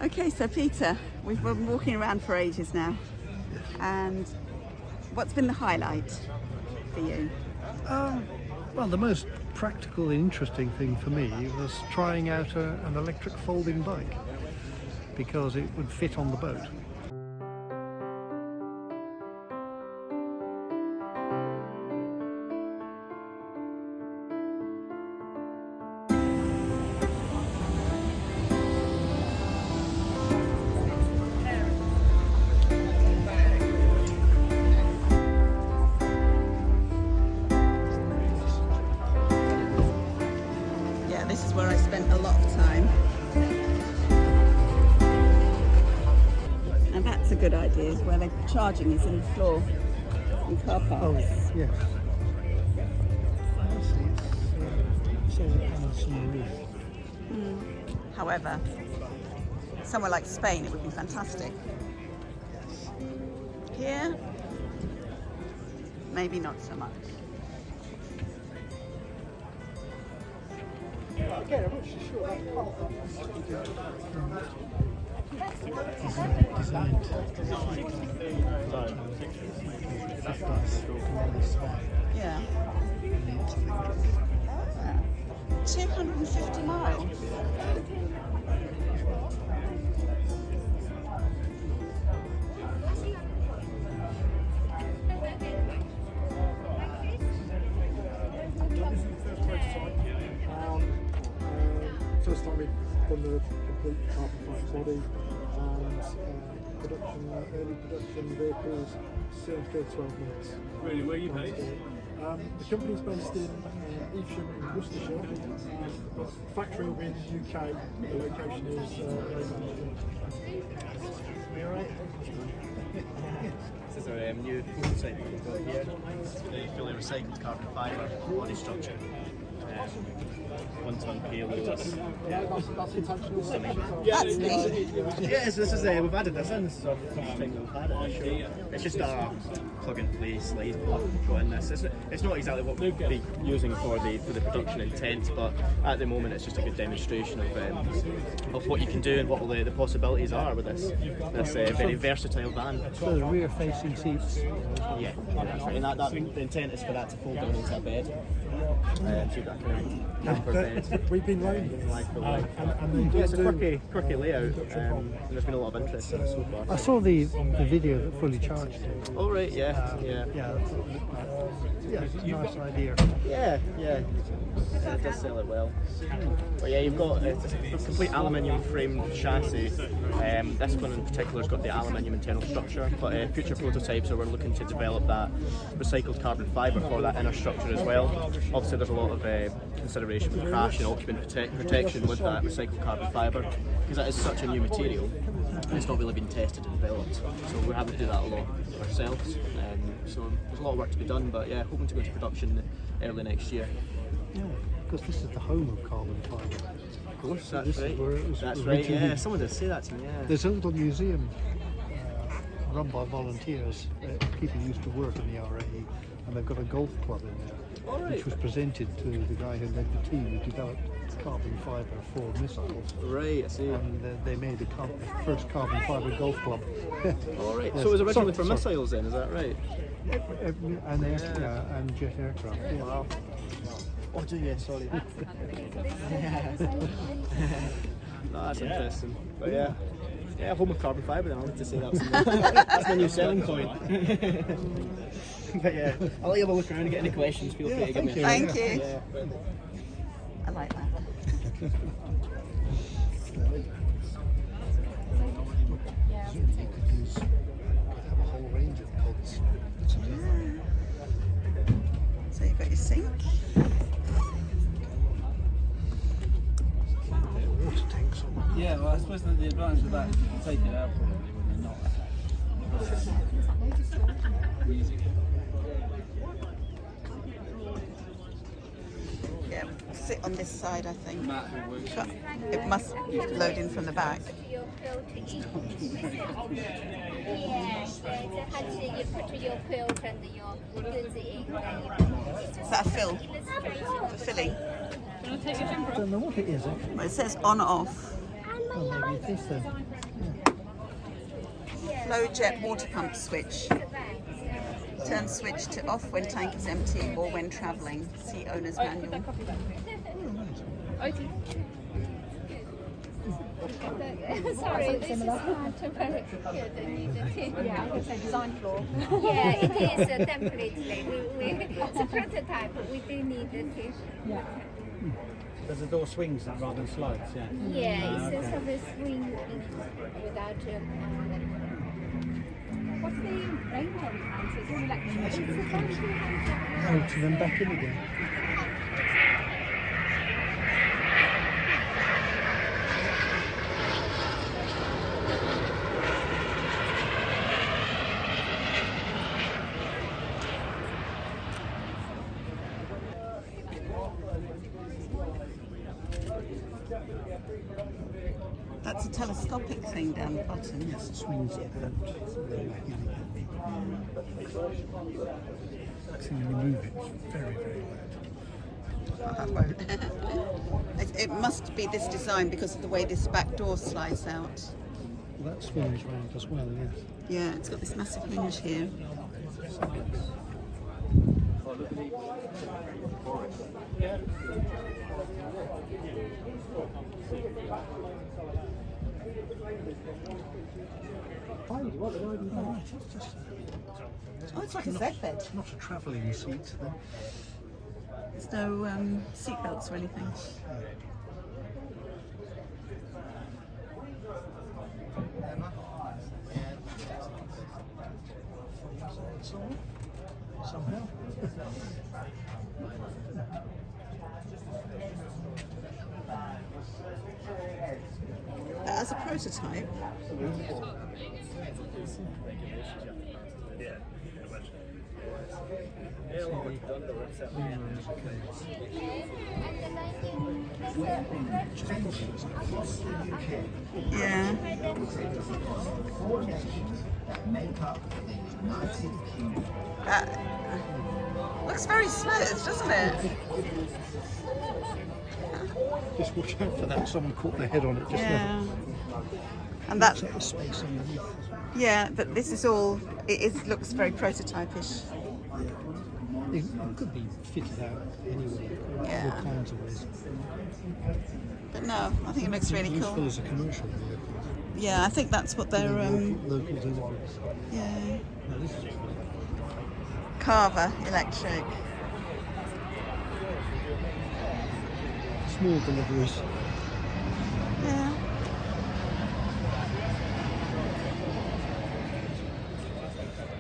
Okay, so Peter, we've been walking around for ages now. And what's been the highlight for you? Well, the most practical and interesting thing for me was trying out an electric folding bike because it would fit on the boat. Yeah, this is where I spent a lot of time. And that's a good idea, where the charging is in the floor in car parks. Oh, yes. I see. It's solar panels on the roof. However, somewhere like Spain, it would be fantastic. Here, maybe not so much. Again, I'm not sure that's Yeah. 250 miles. First time we've done the complete carbon fibre body and early production vehicles, 12 minutes. Really, where are you based? The company's based in Evesham in Worcestershire. Factory will be in the UK. The location is We alright? This is our new prototype we've got here. The fully recycled carbon fibre body structure. 1 ton payloads. that's intentional. That's neat. Yes, this is we've added this in. This is our first time we've had it. Sure. It's just a plug and play slide block got in this. It's not exactly what we'll be using for the production intent, but at the moment it's just a good demonstration of what you can do and what the possibilities are with this very versatile van. So the rear facing seats. Yeah, that's right. And the intent is for that to fold down into a bed. So you've got a kind of camper bed. We've been loaned and Yeah, it's a quirky layout, and there's been a lot of interest in it so far. I saw the video that fully charged it. Oh right, yeah. Yeah, it's a nice idea. Yeah, it does sell it well. But yeah, you've got a complete aluminium framed chassis. This one in particular has got the aluminium internal structure, but future prototypes we're looking to develop that recycled carbon fibre for that inner structure as well. Obviously there's a lot of consideration with crash and occupant protection with that recycled carbon fibre, because that is such a new material and it's not really been tested and developed. So we're having to do that a lot ourselves. So there's a lot of work to be done, but yeah, hoping to go to production early next year. Yeah, because this is the home of carbon fibre. Of course, that's This is right. where it was That's right, originally- yeah. Someone did say that to me, yeah. There's a little museum run by volunteers. People used to work in the RAE, and they've got a golf club in there, All right. which was presented to the guy who led the team who developed carbon fibre for missiles. Right, I see. And they made the first carbon fibre golf club. All right. Yes. So it was originally for Sorry. missiles then, is that right? and jet aircraft. Yeah. Wow. Oh, do you? Sorry. No, that's interesting. But yeah, home of carbon fibre then, I'll have to say that's my new selling point. But yeah, I'll let you have a look around and get any questions, feel free to give me a shout. Thank you. Yeah. I like that. You could have a whole range of pods. So you've got your sink. Water tanks on. Yeah, well, I suppose that the advantage of that is you can take it out probably when you're not. Yeah, sit on this side, I think. Matt who works. But it must load in from the back. Your quilt in. Yes, the hatch you put your quilt and your goods in. Is that a fill? For filling? I don't know what it is. Well, it says on off. Well, maybe it is then. Flow jet water pump switch. Turn switch to off when tank is empty or when travelling. See owner's manual. Sorry, this is not very good. Yeah, I would say design floor. Yeah, it is temporarily. It's a prototype. We do need the tip. Yeah. Does the door swings rather than slides? Yeah. Yeah, it's a sort of swing without. What's the rainbow behind? So it's all electric. It's a function. Out and then back in again. That's a telescopic thing down the bottom. Yes, it swings out. So when you move it, it's very, very loud. It must be this design because of the way this back door slides out. Well, that swings round as well, yes. Yeah, it's got this massive hinge here. Oh, it's like a Z bed. It's not a travelling seat then. There's no seat belts or anything. Somehow. As a prototype, yeah. Looks very smooth, doesn't it? Just watch out for that. Someone caught their head on it just Yeah. now. And that, Looks like the space underneath as well. yeah, but this is all, looks very prototypish. It could be fitted out anyway, Yeah. all kinds of ways. But no, I think it looks really Useful cool. as a commercial vehicle. Yeah, I think that's what they're, Local deliveries. yeah. Now this is Carver electric. small deliveries. Yeah.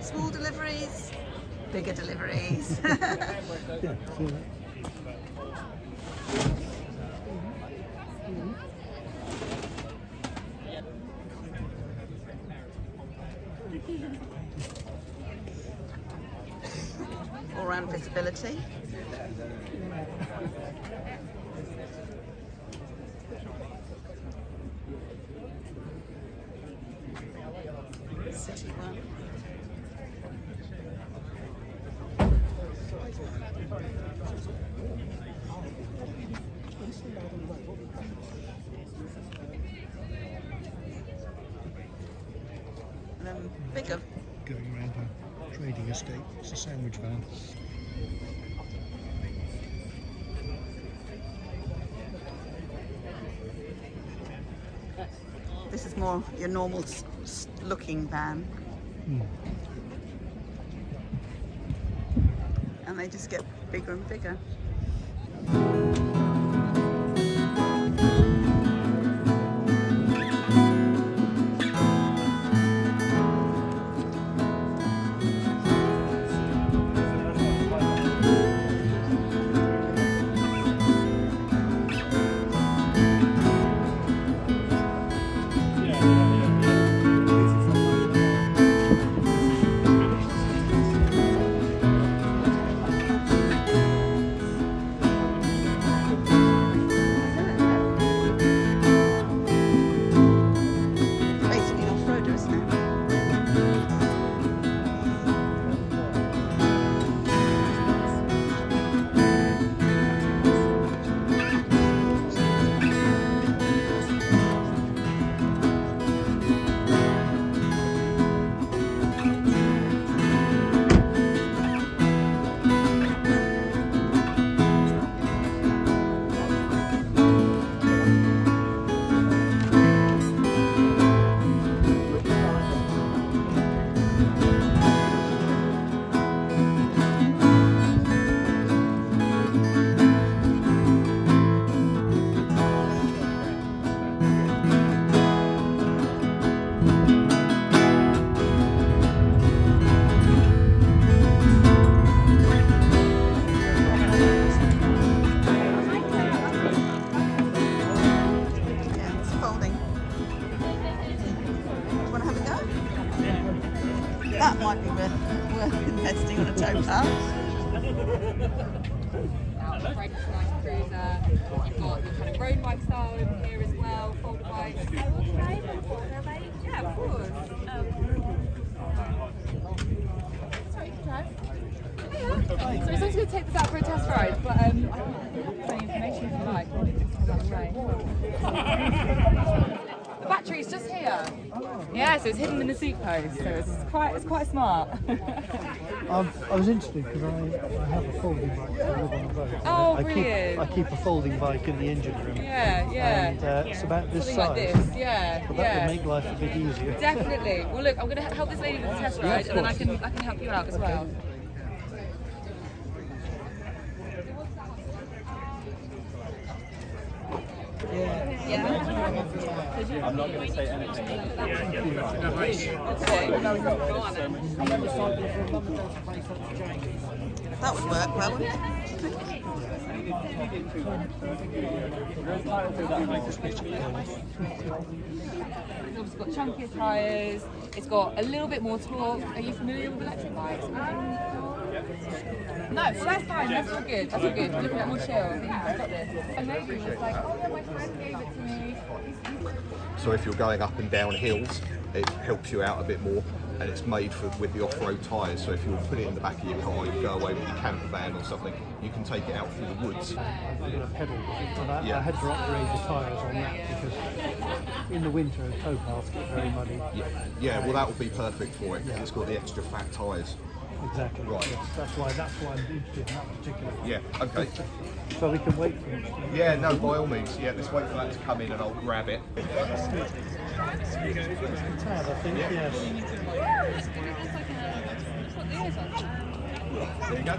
Small deliveries, bigger deliveries. Yeah, so that. All round visibility. City one. And then bigger. Going around a trading estate. It's a sandwich van. This is more your normal looking van. And they just get bigger and bigger. That might be worth investing on a tow path. Nice cruiser. You've got the kind of road bike style over here as well, fold bikes. I will try the water bike. Yeah, of course. Sorry, you can drive. Yeah. So we're supposed to take this out for a test ride, but I can send information if you like. The battery's just here. Yeah, so it's hidden in the seat post, so it's quite smart. I was interested because I have a folding bike that I live on the boat. Oh, I brilliant. keep a folding bike in the engine room. Yeah. And it's about this Something size. like this, yeah. But that would make life a bit easier. Definitely. Well, look, I'm going to help this lady with the test ride, and then I can help you out as well. I'm not going to say anything. That would work well, wouldn't it? It's got chunkier tyres, it's got a little bit more torque. Are you familiar with electric bikes? No, well that's fine, that's all good, that's all good. Look at more chill, I've got this. And maybe it was like, oh yeah, my friend gave it to me. So if you're going up and down hills, it helps you out a bit more, and it's made with the off-road tyres. So if you put it in the back of your car, you go away with your camper van or something, you can take it out through the woods. I've got a pedal for that. Yeah. I had to upgrade the tyres on that because in the winter tow paths get very muddy. Yeah, well that would be perfect for it because it's got the extra fat tyres. Exactly. Right. Yes, that's why I'm interested in that particular. Yeah, okay. So we can wait for it. Yeah, no, by all means. Yeah, let's wait for that to come in and I'll grab it. Tab, I think, yes. There you go.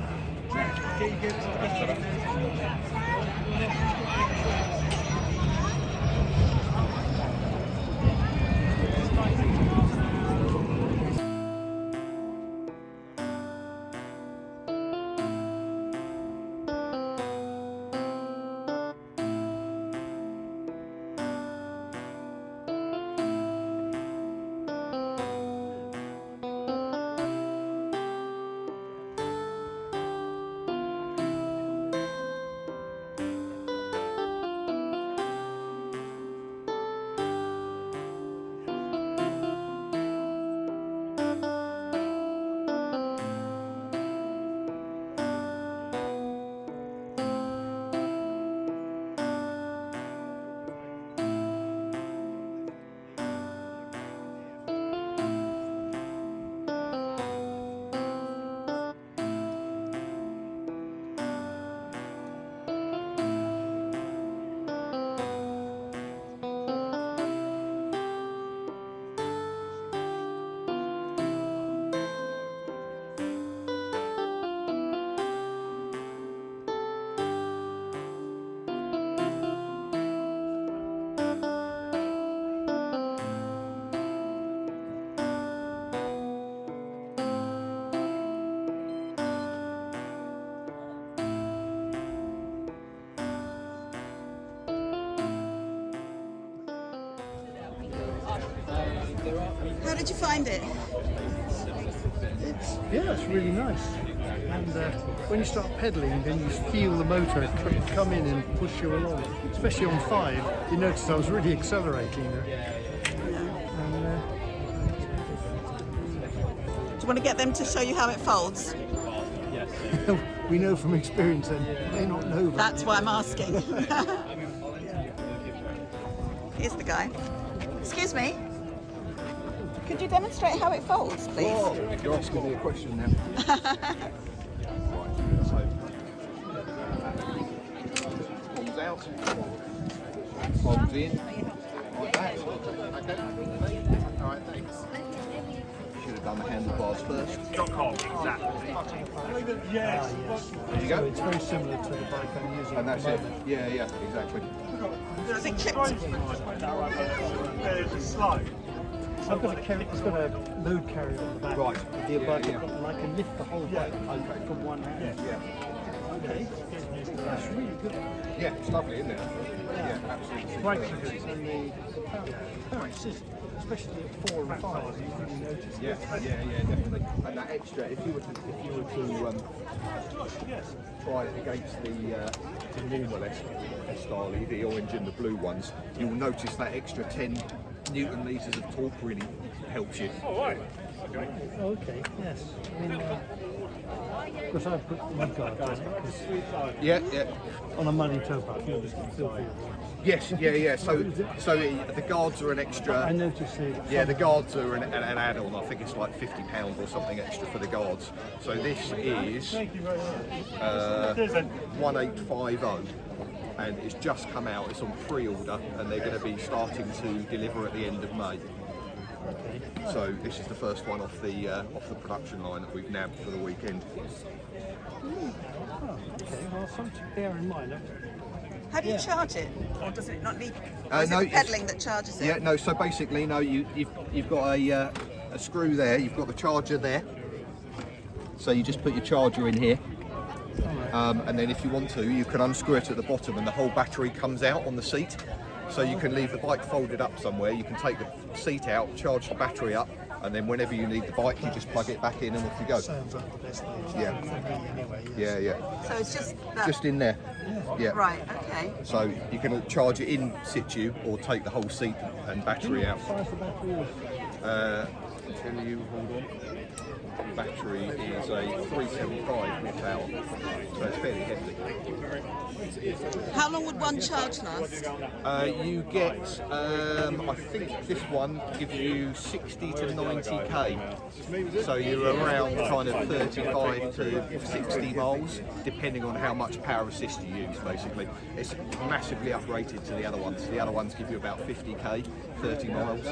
How did you find it? It's really nice. And when you start pedalling, then you feel the motor come in and push you along. Especially on 5, you notice I was really accelerating. Do you want to get them to show you how it folds? We know from experience that they may not know that. That's why I'm asking. Here's the guy. Excuse me. Could you demonstrate how it folds, please? Oh, you're asking me a question now. Folds out, folds in, like that. Alright, thanks. Should have done the handlebars first. Yes. There you go. So it's very similar to the bike I'm using And at that's the it. moment. Yeah, exactly. Is it clipped? I've got it's got a load carrier on the back. Right. With the bike, and I can lift the whole bike from one hand. Yeah. Okay. That's really good. Yeah, it's lovely, isn't it? Yeah, absolutely. Right, and the prices, especially at 4 and 5, you really notice. Yeah, definitely. And that extra, if you were to try it against the normal S-Style, the orange and the blue ones, you'll notice that extra 10 Newton meters of torque really helps you. Okay, yes. Because I put mudguards on it, 'cause Yeah. on a muddy towpath, you'll just get filthy. Yes, yeah. So the guards are an extra. I noticed it. Yeah, the guards are an add-on. I think it's like £50 or something extra for the guards. So this is 1850, and it's just come out. It's on pre-order, and they're going to be starting to deliver at the end of May. So this is the first one off the production line that we've nabbed for the weekend. Okay, well, something to bear in mind. How do you charge it, or does it not need? Is No, it pedaling that charges it? Yeah, no. So basically, no. You've got a screw there. You've got the charger there. So you just put your charger in here, and then if you want to, you can unscrew it at the bottom, and the whole battery comes out on the seat. So you can leave the bike folded up somewhere. You can take the seat out, charge the battery up, and then whenever you need the bike, you just plug it back in, and off you go. Sounds like the best way. Yeah. For me anyway, yes. Yeah. So it's just that. Just in there. Yeah. Right. Okay. So you can charge it in situ or take the whole seat and battery out. What size the battery is? Tell you, hold on. The battery is a 375 watt hour, so it's fairly hefty. How long would one charge last? You get, I think this one gives you 60 to 90k, so you're around kind of 35 to 60 miles, depending on how much power assist you use. Basically, it's massively uprated to the other ones. The other ones give you about 50k, 30 miles,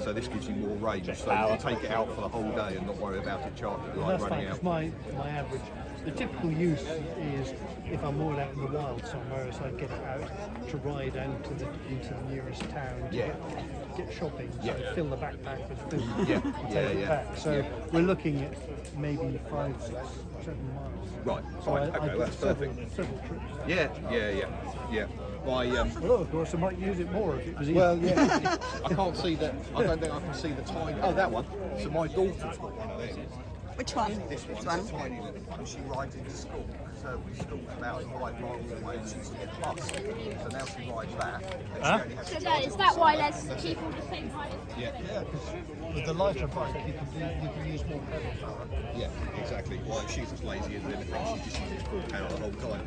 so this gives you more range. So you can take it out for the whole day and not worry about it That's running fine, out. 'cause my average, the typical use is if I'm moored out in the wild somewhere, so I get it out to ride out to into the nearest town to get shopping, so fill the backpack with food and take it back. So we're looking at maybe 5, 6, 7 miles. Right, So fine, I okay, do that's several perfect. trips. Yeah. Well, of course, I might use it more if it was easy. Well, yeah. I can't see that. I don't think I can see the tiny. Oh, that one. So my daughter's got one of these. Which one? This This one's one. a tiny little one. She rides into school because her school's about 5 miles away and she used to get the bus. So now she rides that. And she only has to So charge is it that on why the there's people the same height? Yeah, because with the lighter bike, you can use more pedal power. yeah, exactly. Well, she's as lazy as anything. She just uses full power the whole time.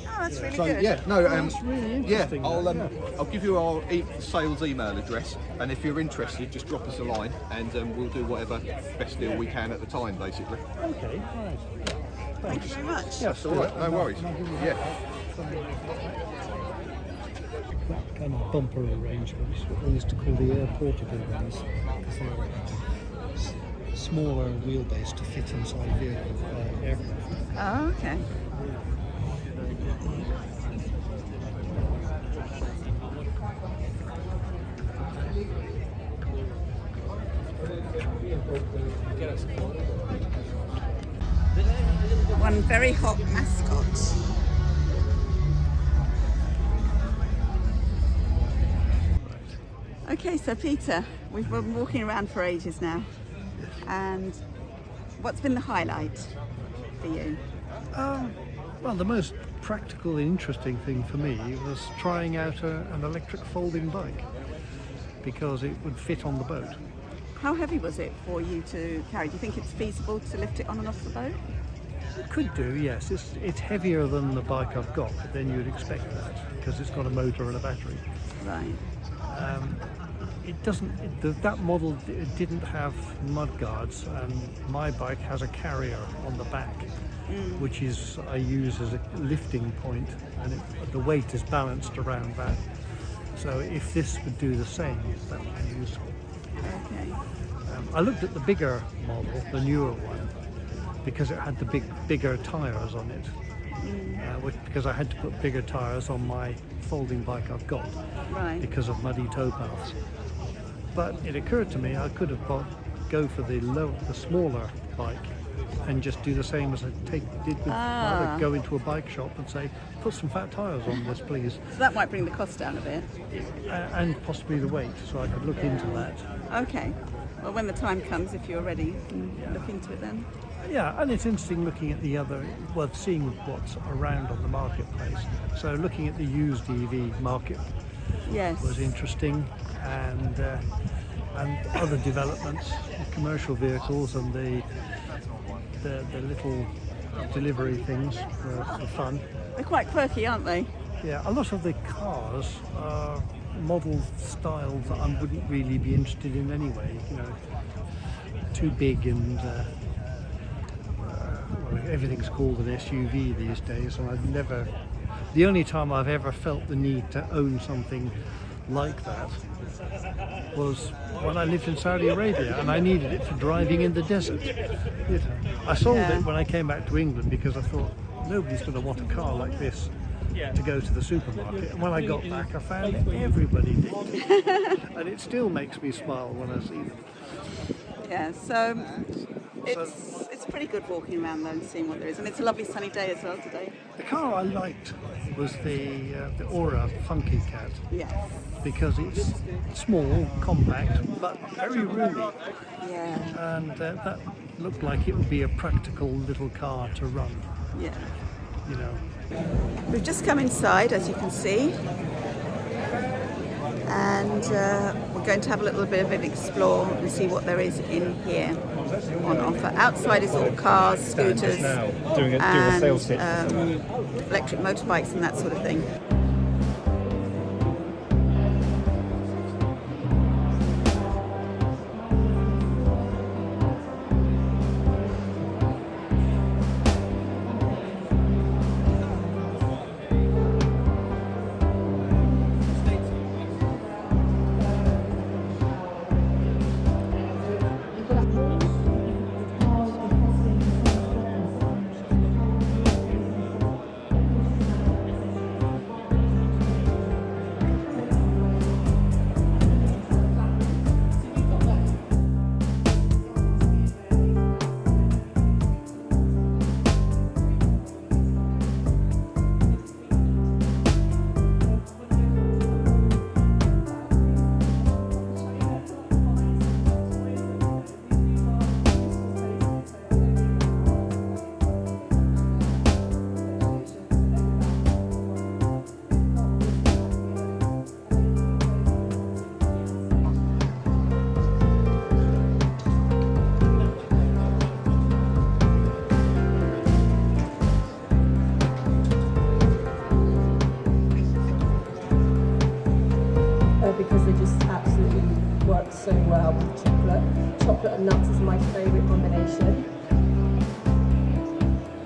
Oh, that's really So good. yeah, no, That's really interesting, Yeah, that, I'll give you our sales email address, and if you're interested, just drop us a line, and we'll do whatever best deal we can at the time, basically. Okay, right. Thank you very much. Yes, all right, no worries. Yeah, That kind of bumper arrangement is what they used to call the air portable ones, because they're smaller wheelbase to fit inside vehicle aircraft. Oh, okay. One very hot mascot. Okay, so Peter, we've been walking around for ages now, and what's been the highlight for you? Well, the most practical and interesting thing for me was trying out an electric folding bike, because it would fit on the boat. How heavy was it for you to carry? Do you think it's feasible to lift it on and off the boat? It could do, yes. It's heavier than the bike I've got, but then you'd expect that, because it's got a motor and a battery. Right. It doesn't. That model didn't have mud guards, and my bike has a carrier on the back, which is I use as a lifting point, and the weight is balanced around that. So if this would do the same, that would be useful. Okay. I looked at the bigger model, the newer one, because it had the bigger tyres on it. Because I had to put bigger tyres on my folding bike I've got, Right. because of muddy towpaths. But it occurred to me I could have go for the smaller bike and just do the same as I did with mine. I'd go into a bike shop and say, put some fat tyres on this, please, So that might bring the cost down a bit. and possibly the weight, so I could look into that. Okay. Well, when the time comes, if you're ready, you can look into it then. Yeah, and it's interesting looking at seeing what's around on the marketplace. So looking at the used EV market Yes. was interesting, and other developments, commercial vehicles and the little delivery things were fun. They're quite quirky, aren't they? Yeah, a lot of the cars are model styles that I wouldn't really be interested in anyway. You know, too big and well, everything's called an SUV these days, and I've never. The only time I've ever felt the need to own something like that was when I lived in Saudi Arabia, and I needed it for driving in the desert. You know, I sold Yeah. it when I came back to England because I thought nobody's going to want a car like this to go to the supermarket. And when I got back, I found everybody did, and it still makes me smile when I see them. Yeah. So it's pretty good walking around though and seeing what there is, and it's a lovely sunny day as well today. The car I liked was the Aura Funky Cat, Yes. because it's small, compact, but very roomy. Yeah. And that looked like it would be a practical little car to run, Yeah. you know. We've just come inside, as you can see, and we're going to have a little bit of an explore and see what there is in here on offer. Outside is all cars, scooters, doing a sales pitch. electric motorbikes and that sort of thing. Because they just absolutely work so well with chocolate. Chocolate and nuts is my favourite combination.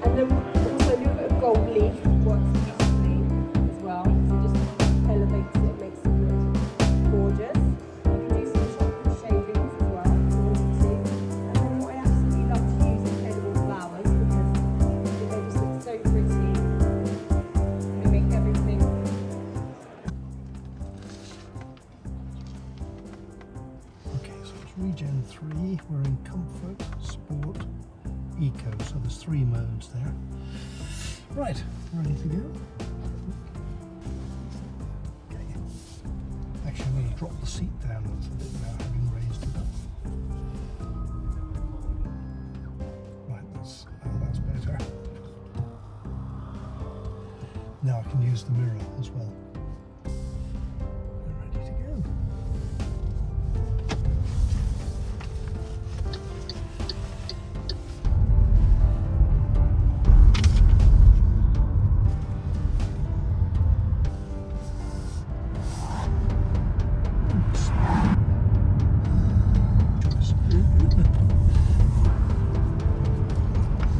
And then also a little bit of gold leaf works beautifully as well. So it just elevates it, makes it look gorgeous. You can do some chocolate shavings as well if you want to. And then what I absolutely love to use is edible flowers because they just look so pretty. They make everything. Okay, so it's Regen 3, we're in Comfort, Sport, Eco, so there's 3 modes there. Right, ready to go? Okay. Actually, I'm going to drop the seat down a little bit now, having raised it up. Right, that's better. Now I can use the mirror as well. We're ready to go.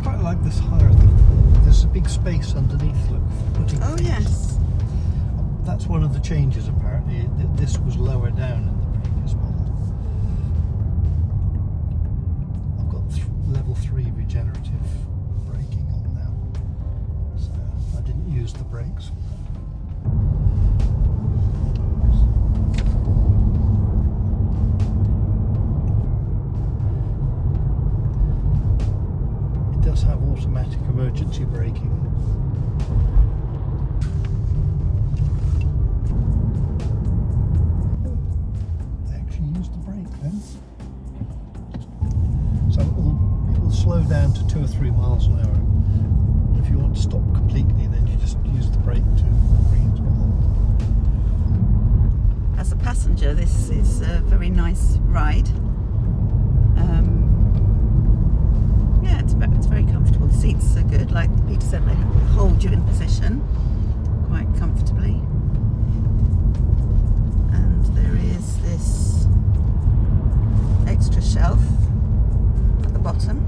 Quite like this higher thing. There's a big space underneath, look, for putting Oh things. yes. That's one of the changes apparently. This was lower down in the previous model. I've got level 3 regenerative braking on now, so I didn't use the brakes. braking. I actually used the brake then. So it will slow down to 2 or 3 miles an hour. If you want to stop completely, then you just use the brake to bring it to a halt. As a passenger, this is a very nice ride. Yeah, it's very comfortable. The seats are good. Like Peter said, they hold you in position quite comfortably. And there is this extra shelf at the bottom.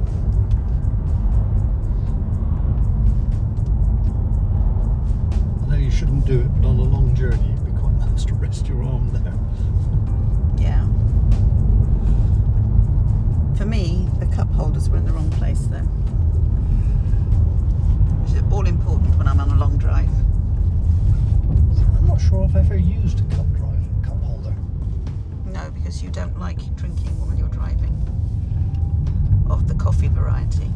I know you shouldn't do it, but on a long journey, it'd be quite nice to rest your arm there. Yeah. For me, the cup holders were in the wrong place though. Which is all important when I'm on a long drive. I'm not sure I've ever used a cup holder. No, because you don't like drinking while you're driving. Of the coffee variety.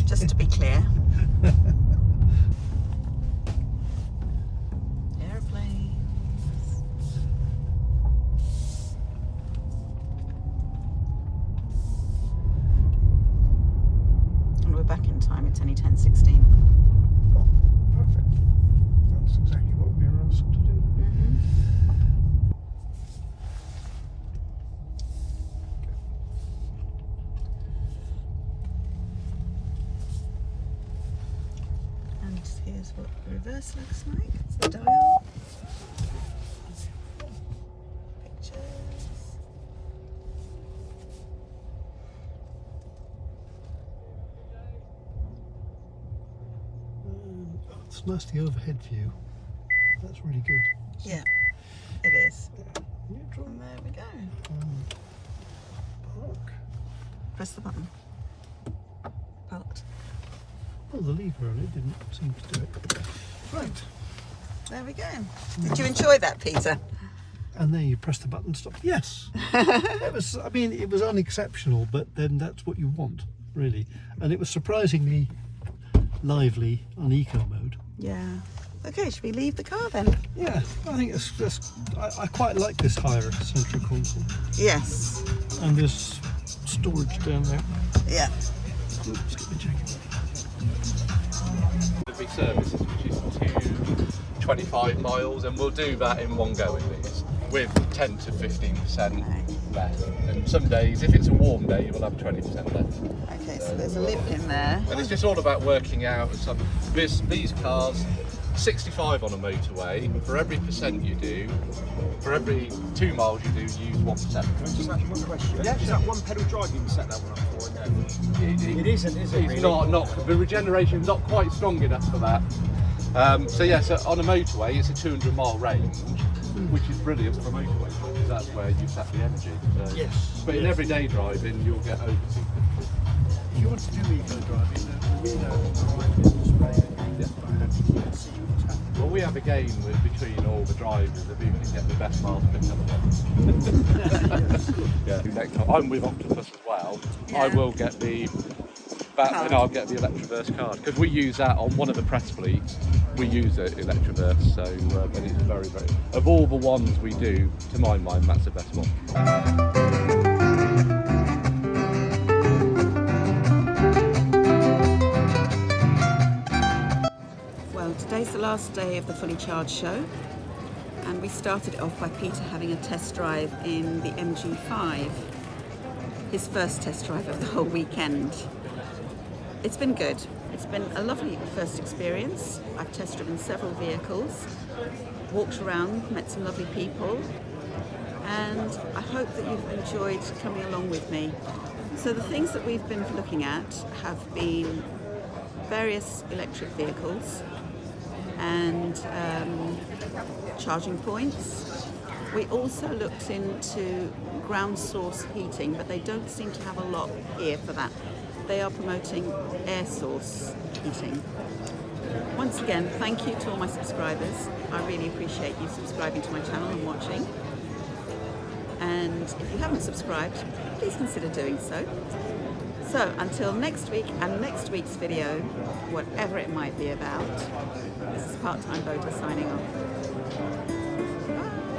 Just to be clear. Airplanes. And we're back in time, it's only 10:16. Oh, perfect. That's exactly what we were asked to do. And here's what the reverse looks like. It's the dial. Pictures. It's nice, the overhead view. That's really good. Yeah, it is. Neutral. And there we go. Park. Press the button. Parked. Oh, the lever on it didn't seem to do it. Right. There we go. Did you enjoy that, Peter? And then you press the button to stop. Yes. It was unexceptional, but then that's what you want, really. And it was surprisingly lively on eco mode. Yeah. Okay, should we leave the car then? Yeah, I think I quite like this higher central console. Yes. And there's storage down there. Yeah. Oops, get my jacket. Every services, which is 225 miles, and we'll do that in one go in these with 10 to 15% left. And some days, if it's a warm day, you'll have 20% left. Okay, so there's a lip in there. And it's just all about working out some. These cars, 65 on a motorway, for every percent you do, for every 2 miles you do, use 1%. Can I just ask one question? Yeah, is that one pedal drive you can set that one up for? No. It isn't, is it? It's really? not. The regeneration's not quite strong enough for that. So on a motorway, it's a 200-mile range, which is brilliant for a motorway because that's where you set the energy. So. Yes. But in everyday driving, you'll get over 250. If you want to do eco driving, the reader display Well, we have a game between all the drivers of who can get the best miles per kilometre. Yeah. Next time, I'm with Octopus as well. Yeah. I will get and I'll get the Electroverse card because we use that on one of the press fleets. We use it Electroverse, so and it's very, very. Of all the ones we do, to my mind, that's the best one. Well, today's the last day of the Fully Charged show, and we started it off by Peter having a test drive in the MG5, his first test drive of the whole weekend. It's been good. It's been a lovely first experience. I've test driven several vehicles, walked around, met some lovely people, and I hope that you've enjoyed coming along with me. So the things that we've been looking at have been various electric vehicles and charging points. We also looked into ground source heating, but they don't seem to have a lot here for that. They are promoting air source heating. Once again, thank you to all my subscribers. I really appreciate you subscribing to my channel and watching. And if you haven't subscribed, please consider doing so. So until next week and next week's video, whatever it might be about, this is Part-Time Boater signing off. Bye.